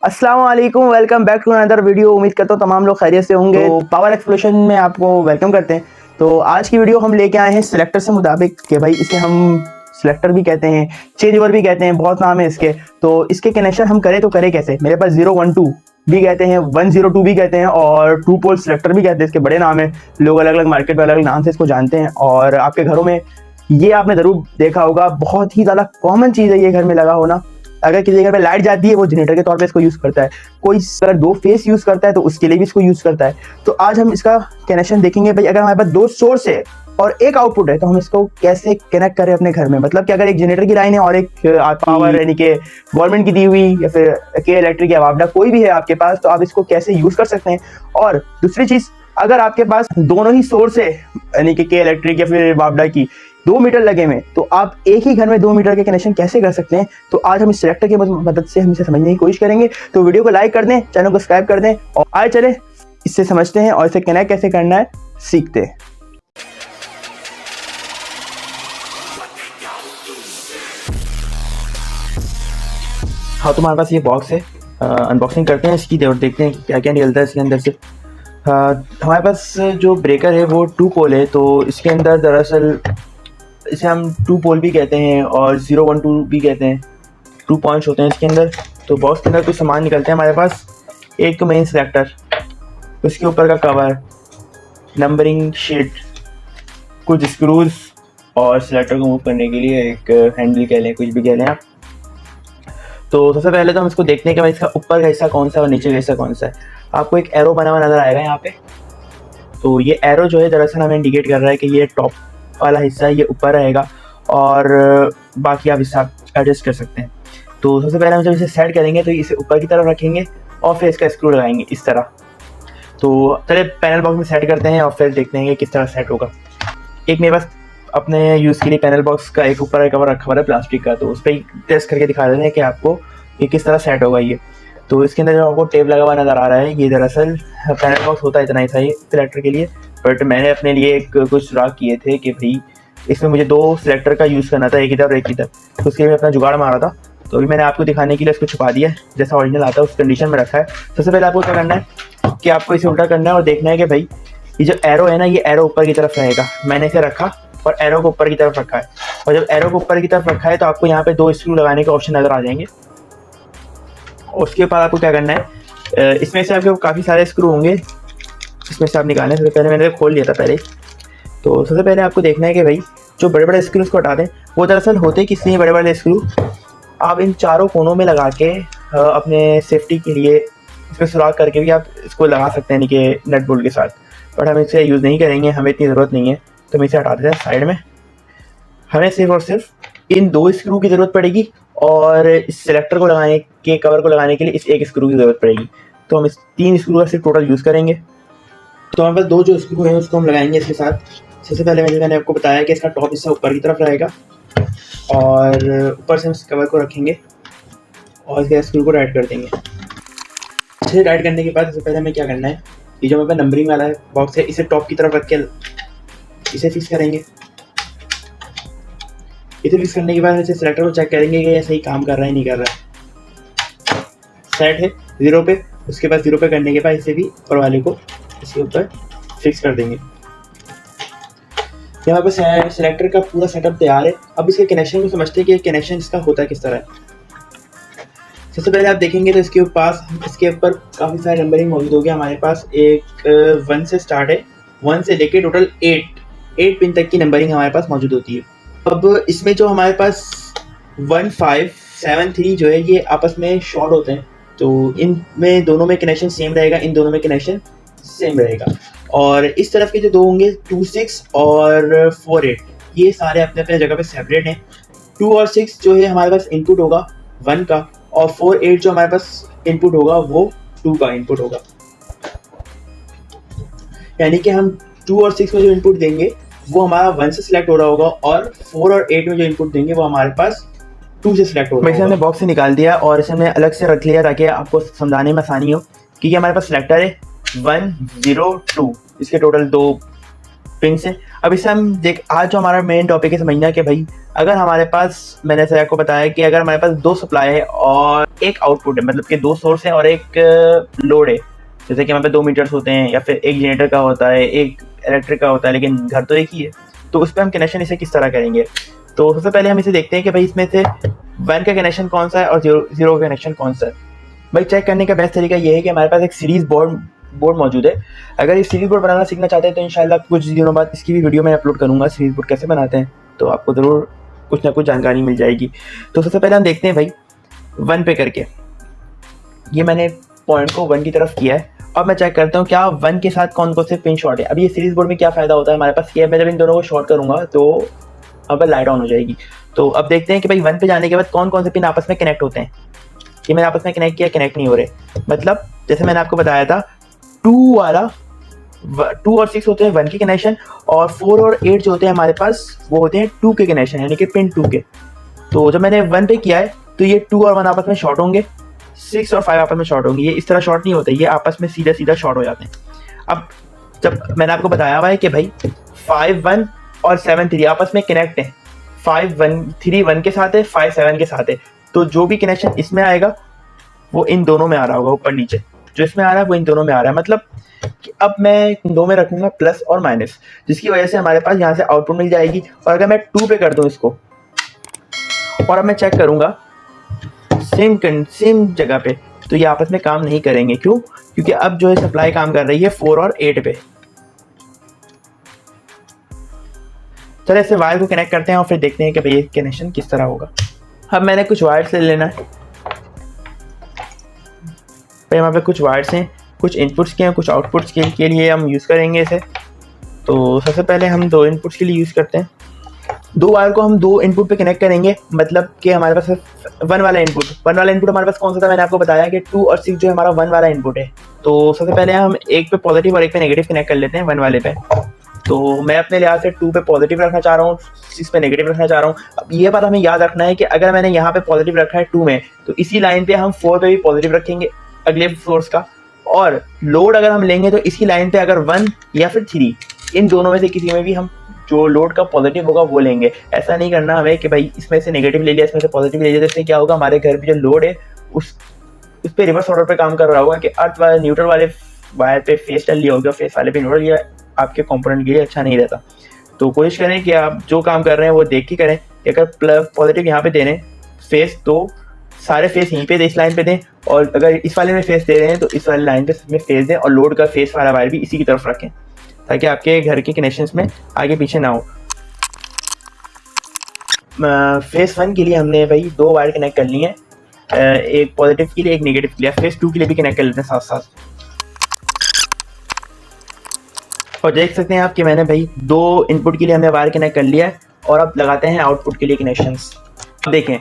अस्सलाम वालेकुम, welcome back to another video. उम्मीद करता हूँ तमाम लोग खैरियत से होंगे। तो पावर एक्सप्लोशन में आपको वेलकम करते हैं। तो आज की वीडियो हम लेके आए हैं सिलेक्टर से मुताबिक कि भाई इसे हम सिलेक्टर भी कहते हैं, चेंज ओवर भी कहते हैं, बहुत नाम है इसके। तो इसके कनेक्शन हम करें तो करें कैसे? मेरे पास 012 भी कहते हैं, 102 भी कहते हैं और 2 पोल सिलेक्टर भी कहते हैं। इसके बड़े नाम है, लोग अलग अलग मार्केट में अलग अलग नाम से इसको जानते हैं। और आपके घरों में ये आपने ज़रूर देखा होगा, बहुत ही ज़्यादा कॉमन चीज़ है ये घर में लगा होना। अगर किसी घर पे लाइट जाती है वो जनरेटर के तौर पे इसको यूज़ करता है, कोई अगर 2 फेस यूज़ करता है तो उसके लिए भी इसको यूज़ करता है। तो आज हम इसका कनेक्शन देखेंगे। भाई अगर हमारे पास 2 सोर्स है और एक आउटपुट है तो हम इसको कैसे कनेक्ट करें अपने घर में। मतलब कि अगर एक जनरेटर की लाइन है और एक पावर यानी कि गवर्नमेंट की दी हुई या फिर के इलेक्ट्रिक या वापडा कोई भी है आपके पास, तो आप इसको कैसे यूज़ कर सकते हैं। और दूसरी चीज़, अगर आपके पास दोनों ही सोर्स है यानी कि के इलेक्ट्रिक या फिर वापडा की 2 मीटर लगे हुए, तो आप एक ही घर में 2 मीटर के कनेक्शन कैसे कर सकते हैं। तो आज हम इस सिलेक्टर की मदद से हम इसे समझने की कोशिश करेंगे। तो वीडियो को लाइक कर दें, चैनल को सब्सक्राइब कर दें और आए चले इससे समझते हैं और इसे कनेक्ट कैसे करना है सीखते हैं। हाँ, तो हमारे पास ये बॉक्स है, अनबॉक्सिंग करते हैं इसकी और देखते हैं क्या क्या निकलता है इसके अंदर से। हमारे पास जो ब्रेकर है वो 2 पोल है। तो इसके अंदर दरअसल इसे हम 2 पोल भी कहते हैं और 012 भी कहते हैं। 2 पॉइंट्स होते हैं इसके अंदर। तो बॉक्स के अंदर कुछ सामान निकलते हैं हमारे पास। एक तो मेन सिलेक्टर, उसके ऊपर का कवर, नंबरिंग शीट, कुछ स्क्रूज और सिलेक्टर को मूव करने के लिए एक हैंडल कह लें, कुछ भी कह लें आप। तो सबसे पहले तो हम इसको देखते हैं कि भाई इसका ऊपर का हिस्सा कौन सा है और नीचे का हिस्सा कौन सा है। आपको एक एरो बना हुआ नज़र आएगा यहाँ पे। तो ये एरो जो है दरअसल हमें इंडिकेट कर रहा है कि ये टॉप वाला हिस्सा ये ऊपर रहेगा और बाकी आप हिस्सा एडजस्ट कर सकते हैं। तो सबसे पहले हम जब इसे सेट करेंगे तो इसे ऊपर की तरफ रखेंगे और फिर इसका स्क्रू लगाएंगे इस तरह। तो चलिए पैनल बॉक्स में सेट करते हैं और फिर देखते हैं कि किस तरह सेट होगा। एक मेरे पास अपने यूज़ के लिए पैनल बॉक्स का एक ऊपर कवर रखा हुआ है प्लास्टिक का, तो उस पर टेस्ट करके दिखा देते हैं कि आपको ये किस तरह सेट होगा ये। तो इसके अंदर जो आपको टेप लगा हुआ नज़र आ रहा है, ये दरअसल पैनल बॉक्स होता है इतना ही सही सिलेक्टर के लिए। बट मैंने अपने लिए एक कुछ सुराख किए थे कि भाई इसमें मुझे 2 सिलेक्टर का यूज़ करना था, एक इधर और एक इधर। तो उसके लिए मैं अपना जुगाड़ मारा था। तो अभी मैंने आपको दिखाने के लिए इसको छुपा दिया है, जैसा ओरिजिनल आता है उस कंडीशन में रखा है। सबसे पहले आपको क्या करना है कि आपको इसे उल्टा करना है और देखना है कि भाई ये जो एरो है ना, ये एरो ऊपर की तरफ रहेगा। मैंने इसे रखा और एरो को ऊपर की तरफ रखा है। और जब एरो को ऊपर की तरफ रखा है तो आपको यहाँ पे 2 स्क्रू लगाने के ऑप्शन नज़र आ जाएंगे। उसके बाद आपको क्या करना है, इसमें से आपके काफ़ी सारे स्क्रू होंगे, इसमें से आप निकालने से पहले मैंने खोल लिया था पहले। तो सबसे पहले आपको देखना है कि भाई जो बड़े बड़े स्क्रूज को हटा दें। वो दरअसल होते किस लिए बड़े बड़े स्क्रू, आप इन चारों कोनों में लगा के अपने सेफ्टी के लिए इसमें सुराख करके भी आप इसको लगा सकते हैं, यानी कि नट बोल्ट के साथ। बट हम इसे यूज़ नहीं करेंगे, हमें इतनी ज़रूरत नहीं है, तो हम इसे हटा देते हैं साइड में। हमें सिर्फ और सिर्फ इन 2 स्क्रू की ज़रूरत पड़ेगी और इस सिलेक्टर को लगाने के, कवर को लगाने के लिए इस एक स्क्रू की ज़रूरत पड़ेगी। तो हम इस 3 स्क्रू का सिर्फ टोटल यूज़ करेंगे। तो हमारे पास 2 जो स्क्रू हैं उसको हम लगाएंगे इसके साथ। सबसे पहले मैंने आपको बताया कि इसका टॉप हिस्सा ऊपर की तरफ रहेगा और ऊपर से हम इस कवर को रखेंगे और इसके स्क्रू को टाइट कर देंगे। इसे टाइट करने के बाद सबसे पहले हमें क्या करना है, ये जो हमारे पास नंबरिंग वाला बॉक्स है इसे टॉप की तरफ रख के इसे फिक्स करेंगे। इसे फिक्स करने के बाद इसे सिलेक्टर को चेक करेंगे कि ये सही काम कर रहा है नहीं कर रहा है। सेट है 0 पे। उसके बाद 0 पे करने के बाद इसे भी ऊपर वाले को इसके ऊपर फिक्स कर देंगे। यहाँ पर सिलेक्टर का पूरा सेटअप तैयार है। अब इसके कनेक्शन को समझते हैं कि कनेक्शन इसका होता है किस तरह है। सबसे पहले आप देखेंगे तो इसके ऊपर काफ़ी सारे नंबरिंग मौजूद हो गया। हमारे पास एक 1 से स्टार्ट है, 1 से लेके टोटल 8 पिन तक की नंबरिंग हमारे पास मौजूद होती है। अब इसमें जो हमारे पास 1, 5, 7, 3 जो है ये आपस में शॉर्ट होते हैं। तो इनमें दोनों में कनेक्शन सेम रहेगा, इन दोनों में कनेक्शन सेम रहेगा। और इस तरफ के जो 2 होंगे 2, 6 और 4, 8, ये सारे अपने अपने जगह पे सेपरेट हैं। 2 और 6 जो है हमारे पास इनपुट होगा 1 का और 4, 8 जो हमारे पास इनपुट होगा वो 2 का इनपुट होगा। यानी कि हम 2 और 6 में जो इनपुट देंगे वो हमारा 1 से सिलेक्ट हो रहा होगा और 4 और 8 में जो इनपुट देंगे वो हमारे पास 2 से सिलेक्ट होगा। वैसे हमने बॉक्स से निकाल दिया और इसे हमने अलग से रख लिया ताकि आपको समझाने में आसानी हो कि ये हमारे पास सिलेक्टर है 1, 0, 2। इसके टोटल 2 पिन से। अब इससे हम आज जो हमारा मेन टॉपिक है समझना कि भाई अगर हमारे पास, मैंने सर आपको बताया कि अगर हमारे पास 2 सप्लाई है और एक आउटपुट है, मतलब कि 2 सोर्स है और एक लोड है, जैसे कि हमारे पास 2 मीटर्स होते हैं या फिर एक जनरेटर का होता है, एक इलेक्ट्रिक का होता है, लेकिन घर तो एक ही है, तो उस पर हम कनेक्शन इसे किस तरह करेंगे। तो सबसे पहले हम इसे देखते हैं कि भाई इसमें से 1 का कनेक्शन कौन सा है और 0 का कनेक्शन कौन सा है। भाई चेक करने का बेस्ट तरीका ये है कि हमारे पास एक सीरीज बोर्ड मौजूद है। अगर ये सीरीज बोर्ड बनाना सीखना चाहते हैं तो इंशाल्लाह कुछ दिनों बाद इसकी भी वीडियो मैं अपलोड करूँगा, सीरीज बोर्ड कैसे बनाते हैं, तो आपको ज़रूर कुछ ना कुछ जानकारी मिल जाएगी। तो सबसे पहले हम देखते हैं भाई 1 पे करके, ये मैंने पॉइंट को 1 की तरफ किया है। अब मैं चेक करता हूँ क्या 1 के साथ कौन कौन से पिन शॉर्ट है। अब ये सीरीज बोर्ड में क्या फ़ायदा होता है हमारे पास, ये मैं जब इन दोनों को शॉर्ट करूँगा तो अब लाइट ऑन हो जाएगी। तो अब देखते हैं कि भाई 1 पे जाने के बाद कौन कौन से पिन आपस में कनेक्ट होते हैं। ये मैंने आपस में कनेक्ट किया, कनेक्ट नहीं हो रहे, मतलब जैसे मैंने आपको बताया था 2 और 6 होते हैं 1 के कनेक्शन, और 4 और 8 जो होते हैं हमारे पास वो होते हैं 2 के कनेक्शन, यानी कि पिन 2 के। तो जब मैंने 1 पे किया है तो ये 2 और 1 आपस में शॉर्ट होंगे, 6 और 5 आपस में शॉर्ट होंगे। ये इस तरह शॉर्ट नहीं होते, ये आपस में सीधा सीधा शॉर्ट हो जाते हैं। अब जब मैंने आपको बताया हुआ है कि भाई 5 1 और 7 3 आपस में कनेक्ट है, 5 1 3 1 के साथ है, 5 7 के साथ है, तो जो भी कनेक्शन इसमें आएगा वो इन दोनों में आ रहा होगा, ऊपर नीचे जो इसमें आ रहा है वो इन दोनों में आ रहा है। मतलब कि अब मैं इन दो में रखूंगा प्लस और माइनस, जिसकी वजह से हमारे पास यहाँ से आउटपुट मिल जाएगी। और अगर मैं 2 पे कर दूं इसको और अब मैं चेक करूंगा सेम जगह पे, तो ये आपस में काम नहीं करेंगे। क्यों? क्योंकि अब जो है सप्लाई काम कर रही है 4 और 8 पे। चलो ऐसे वायर को कनेक्ट करते हैं और फिर देखते हैं कि भाई ये कनेक्शन किस तरह होगा। अब मैंने कुछ वायर्स ले लेना है भाई, हमारे पे कुछ वायर्स हैं, कुछ इनपुट्स के हैं, कुछ आउटपुट्स के लिए हम यूज़ करेंगे इसे। तो सबसे पहले हम 2 इनपुट्स के लिए यूज़ करते हैं। 2 वायर को हम 2 इनपुट पे कनेक्ट करेंगे, मतलब कि हमारे पास 1 वाला इनपुट हमारे पास कौन सा था, मैंने आपको बताया कि 2 और 6 जो हमारा 1 वाला इनपुट है। तो सबसे पहले हम एक पे पॉजिटिव और एक पे नेगेटिव कनेक्ट कर लेते हैं 1 वाले पे। तो मैं अपने लिहाज से 2 पे पॉजिटिव रखना चाह रहा हूँ, 6 पे नेगेटिव रखना चाह रहा हूँ। अब ये बात हमें याद रखना है कि अगर मैंने यहाँ पे पॉजिटिव रखा है 2 में, तो इसी लाइन पे हम 4 पे भी पॉजिटिव रखेंगे अगले सोर्स का, और लोड अगर हम लेंगे तो इसी लाइन पे अगर 1 या फिर 3, इन दोनों में से किसी में भी हम जो लोड का पॉजिटिव होगा वो लेंगे। ऐसा नहीं करना हमें कि भाई इसमें से नेगेटिव ले लिया, इसमें से पॉजिटिव ले लिया। जैसे क्या होगा, हमारे घर पे जो लोड है उस पर रिवर्स ऑर्डर पे काम कर रहा होगा कि अर्थ वाले न्यूट्रल वाले वायर पे फेस डाल लिया होगा, फेस वाले पे न्यूट्रल लिया, आपके कंपोनेंट के लिए अच्छा नहीं रहता। तो कोशिश करें कि आप जो काम कर रहे हैं वो देख के करें कि अगर प्लस पॉजिटिव यहाँ पे दे रहे हैं फेस, तो सारे फेस यहीं पे इस लाइन पे दें, और अगर इस वाले में फेस दे रहे हैं तो इस वाले लाइन पे में फेस दें, और लोड का फेस वाला वायर भी इसी की तरफ रखें ताकि आपके घर के कनेक्शंस में आगे पीछे ना हो। फेस 1 के लिए हमने भाई 2 वायर कनेक्ट कर लिए हैं, एक पॉजिटिव के लिए एक नेगेटिव के लिए। फेस 2 के लिए भी कनेक्ट कर लेते हैं साथ साथ। और देख सकते हैं आप कि मैंने भाई 2 इनपुट के लिए हमने वायर कनेक्ट कर लिया है, और अब लगाते हैं आउटपुट के लिए कनेक्शंस। देखें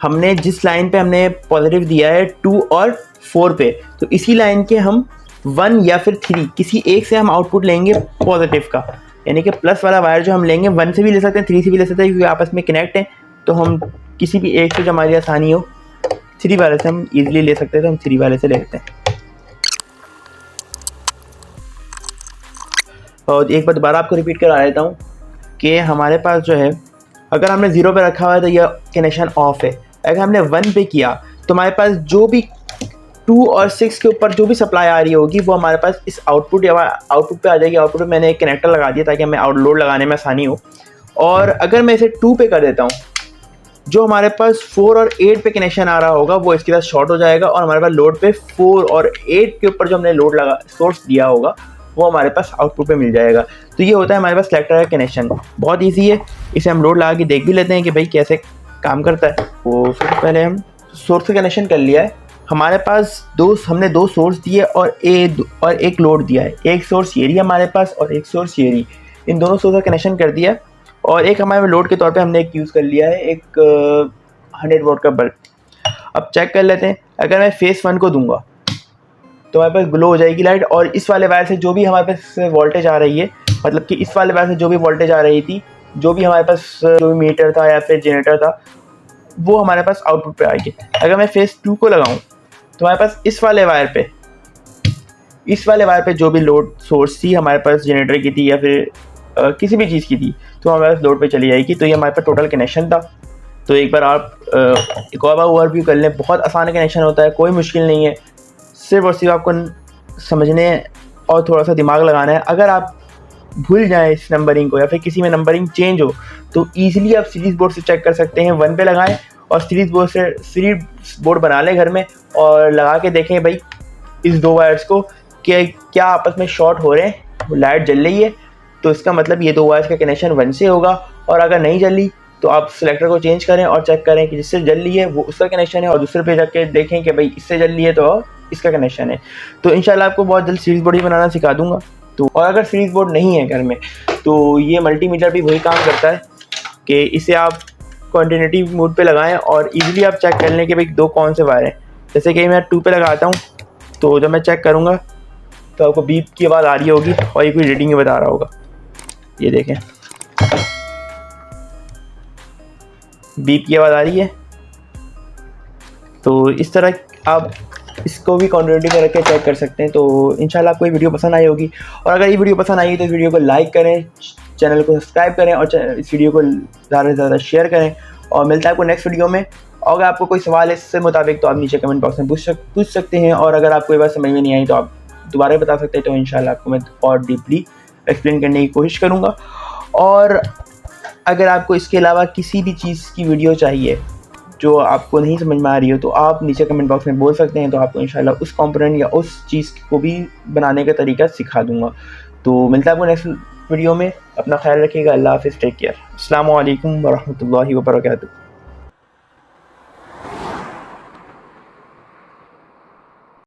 हमने जिस लाइन पे हमने पॉजिटिव दिया है 2 और 4 पे, तो इसी लाइन के हम 1 या फिर 3 किसी एक से हम आउटपुट लेंगे पॉजिटिव का, यानी कि प्लस वाला वायर जो हम लेंगे 1 से भी ले सकते हैं, 3 से भी ले सकते हैं, क्योंकि आपस में कनेक्ट है। तो हम किसी भी एक से जो हमारी आसानी हो, 3 वाले से हम ईजिली ले सकते हैं, तो हम 3 वाले से ले लेते हैं। और एक बार दोबारा आपको रिपीट करा देता हूँ कि हमारे पास जो है, अगर हमने 0 पे रखा हुआ है तो यह कनेक्शन ऑफ है। अगर हमने 1 पे किया तो हमारे पास जो भी 2 और 6 के ऊपर जो भी सप्लाई आ रही होगी वो हमारे पास इस आउटपुट पे आ जाएगी। आउटपुट में मैंने एक कनेक्टर लगा दिया ताकि हमें लोड लगाने में आसानी हो। और अगर मैं इसे 2 पे कर देता हूँ, जो हमारे पास 4 और 8 पे कनेक्शन आ रहा होगा वो इसके साथ शॉर्ट हो जाएगा, और हमारे पास लोड पे 4 और 8 के ऊपर जो हमने लोड लगा सोर्स दिया होगा वो हमारे पास आउटपुट पे मिल जाएगा। तो ये होता है हमारे पास सेलेक्टर का कनेक्शन। बहुत इजी है, इसे हम लोड लगा के देख भी लेते हैं कि भाई कैसे काम करता है। तो सबसे पहले हम सोर्स का कनेक्शन कर लिया है। हमारे पास हमने 2 सोर्स दिए और एक लोड दिया है। एक सोर्स ये रही हमारे पास और एक सोर्स ये रही। इन दोनों सोर्स का कनेक्शन कर दिया, और एक हमारे लोड के तौर पे हमने एक यूज़ कर लिया है, एक 100 वोल्ट का बल्ब। अब चेक कर लेते हैं, अगर मैं फेस 1 को दूंगा तो हमारे पास ग्लो हो जाएगी लाइट, और इस वाले वायर से जो भी हमारे पास वोल्टेज आ रही है, मतलब कि इस वाले वायर से जो भी वोल्टेज आ रही थी, जो भी हमारे पास जो भी मीटर था या फिर जनरेटर था, वो हमारे पास आउटपुट पे आएगी। अगर मैं फेस 2 को लगाऊं तो हमारे पास इस वाले वायर पे जो भी लोड सोर्स थी हमारे पास जनरेटर की थी या फिर किसी भी चीज़ की थी तो हमारे पास लोड पे चली जाएगी। तो ये हमारे पास टोटल कनेक्शन था। तो एक बार आप एक और बार ओवरव्यू कर लें। बहुत आसान कनेक्शन होता है, कोई मुश्किल नहीं है, सिर्फ और सिर्फ आपको समझने और थोड़ा सा दिमाग लगाना है। अगर आप भूल जाएं इस नंबरिंग को या फिर किसी में नंबरिंग चेंज हो तो ईजिली आप सीरीज बोर्ड से चेक कर सकते हैं। 1 पे लगाएं और सीरीज बोर्ड बना लें घर में और लगा के देखें भाई इस 2 वायर्स को कि क्या आपस में शॉर्ट हो रहे हैं, लाइट जल रही है तो इसका मतलब ये 2 वायर्स का कनेक्शन 1 से होगा। और अगर नहीं जल रही तो आप सिलेक्टर को चेंज करें और चेक करें कि जिससे जल रही है वो उसका कनेक्शन है, और दूसरे पे जाके देखें कि भाई इससे जल रही है तो इसका कनेक्शन है। तो इंशाल्लाह आपको बहुत जल्द सीरीज बोर्ड ही बनाना सिखा दूंगा। तो और अगर सीरीज बोर्ड नहीं है घर में तो ये मल्टीमीटर भी वही काम करता है कि इसे आप कंटिन्यूटी मोड पे लगाएं और इजीली आप चेक कर लें कि भाई 2 कौन से वायर हैं। जैसे कि मैं 2 पे लगाता हूँ तो जब मैं चेक करूँगा तो आपको बीप की आवाज़ आ रही होगी और ये कोई रीडिंग बता रहा होगा। ये देखें बीप की आवाज़ आ रही है। तो इस तरह आप इसको भी कंटिन्यूटी में रख के चेक कर सकते हैं। तो इंशाल्लाह आपको ये वीडियो पसंद आई होगी, और अगर ये वीडियो पसंद आई तो इस वीडियो को लाइक करें, चैनल को सब्सक्राइब करें और इस वीडियो को ज़्यादा से ज़्यादा शेयर करें। और मिलता है आपको नेक्स्ट वीडियो में। और अगर आपको कोई सवाल है इससे मुताबिक तो आप नीचे कमेंट बॉक्स में पूछ सकते हैं, और अगर आपको ये बात समझ में नहीं आई तो आप दोबारा बता सकते हैं। तो इंशाल्लाह आपको मैं और डीपली एक्सप्लेन करने की कोशिश करूँगा। और अगर आपको इसके अलावा किसी भी चीज़ की वीडियो चाहिए जो आपको नहीं समझ में आ रही हो तो आप नीचे कमेंट बॉक्स में बोल सकते हैं। तो आपको इंशाल्लाह उस कंपोनेंट या उस चीज़ को भी बनाने का तरीका सिखा दूंगा। तो मिलता है आपको नेक्स्ट वीडियो में। अपना ख्याल रखिएगा। अल्लाह हाफ़िज़, टेक केयर। अस्सलामु अलैकुम वरहमतुल्लाहि वबरकातुहू।